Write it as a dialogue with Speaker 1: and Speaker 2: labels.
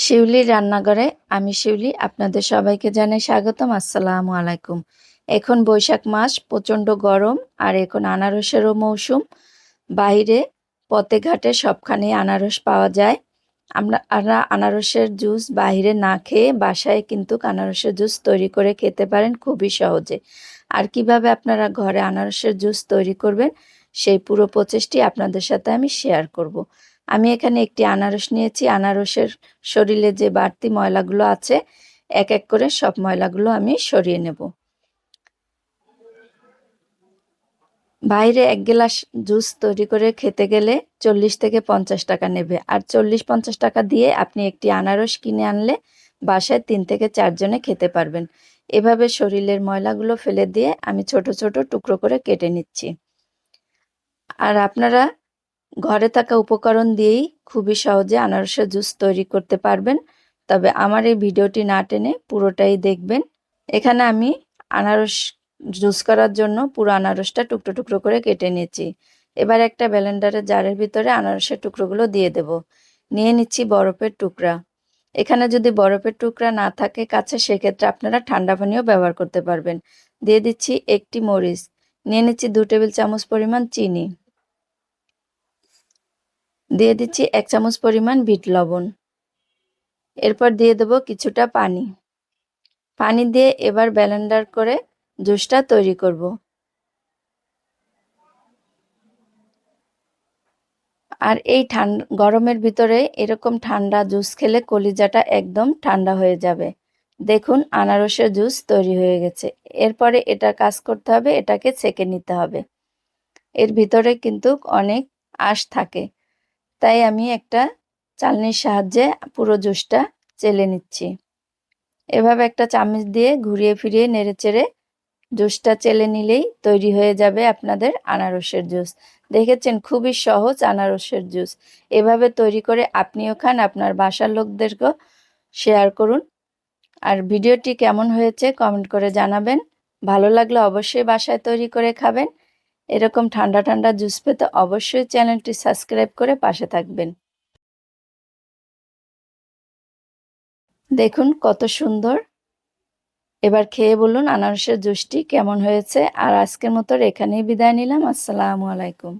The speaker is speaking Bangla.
Speaker 1: শিউলির রান্নাঘরে আমি শিউলি আপনাদের সবাইকে জানাই স্বাগতম। আসসালামু আলাইকুম। এখন বৈশাখ মাস, প্রচণ্ড গরম, আর এখন আনারসেরও মৌসুম। বাইরে পথে ঘাটে সবখানে আনারস পাওয়া যায়। আমরা আনারসের জুস বাইরে না খেয়ে বাসায় কিন্তু আনারসের জুস তৈরি করে খেতে পারেন খুবই সহজে। আর কিভাবে আপনারা ঘরে আনারসের জুস তৈরি করবেন সেই পুরো প্রচেষ্টাটি আপনাদের সাথে আমি শেয়ার করব। আমি এখানে একটি আনারস নিয়েছি। আনারসের শরীরে যে বাড়তি ময়লাগুলো আছে এক এক করে সব ময়লাগুলো আমি সরিয়ে নেব। বাইরে 1 গ্লাস জুস তৈরি করে খেতে গেলে 40 থেকে 50 টাকা নেবে। আর 40-50 টাকা দিয়ে আপনি একটি আনারস কিনে আনলে বাসায় 3 থেকে 4 জনে খেতে পারবেন। এভাবে শরীরের ময়লাগুলো ফেলে দিয়ে আমি ছোট ছোট টুকরো করে কেটে নিচ্ছি। আর আপনারা ঘরে থাকা উপকরণ দিয়েই খুবই সহজে আনারসের জুস তৈরি করতে পারবেন। তবে আমার এই ভিডিওটি না টেনে পুরোটাই দেখবেন। এখানে আমি আনারস জুস করার জন্য পুরো আনারসটা টুকরো টুকরো করে কেটে নিয়েছি। এবার একটা ব্লেন্ডারের জারের ভিতরে আনারসের টুকরোগুলো দিয়ে দেব। নিয়ে নিচ্ছি বরফের টুকরা। এখানে যদি বরফের টুকরা না থাকে কাছে, সেক্ষেত্রে আপনারা ঠান্ডা পানিও ব্যবহার করতে পারবেন। দিয়ে দিচ্ছি একটি মরিচ। নিয়ে নিচ্ছি 2 টেবিল চামচ পরিমাণ চিনি। দিয়ে দিচ্ছি 1 চামচ পরিমাণ বিট লবণ। এরপর দিয়ে দেব কিছুটা পানি। পানি দিয়ে এবার ব্লেন্ডার করে জুসটা তৈরি করব। আর এই গরমের ভিতরে এরকম ঠান্ডা জুস খেলে কলিজাটা একদম ঠান্ডা হয়ে যাবে। দেখুন আনারসের জুস তৈরি হয়ে গেছে। এরপরে এটা কাজ করতে হবে, এটাকে ছেঁকে নিতে হবে। এর ভিতরে কিন্তু অনেক আঁশ থাকে, তাই আমি একটা চালনির সাহায্যে পুরো জুসটা চেলে নিচ্ছি। এভাবে একটা চামচ দিয়ে ঘুরিয়ে ফিরিয়ে নেড়েচেড়ে জুসটা চেলে নিলেই তৈরি হয়ে যাবে আপনাদের আনারসের জুস। দেখেছেন খুবই সহজ আনারসের জুস। এভাবে তৈরি করে আপনিও খান, আপনার বাসার লোকদেরকেও শেয়ার করুন। আর ভিডিওটি কেমন হয়েছে কমেন্ট করে জানাবেন। ভালো লাগলে অবশ্যই বাসায় তৈরি করে খাবেন। এরকম ঠান্ডা ঠান্ডা জুস পেতে অবশ্যই চ্যানেলটি সাবস্ক্রাইব করে পাশে থাকবেন। দেখুন কত সুন্দর। এবার খেয়ে বলুন আনারসের জুসটি কেমন হয়েছে। আর আজকের মতো এখানেই বিদায় নিলাম। আসসালামু আলাইকুম।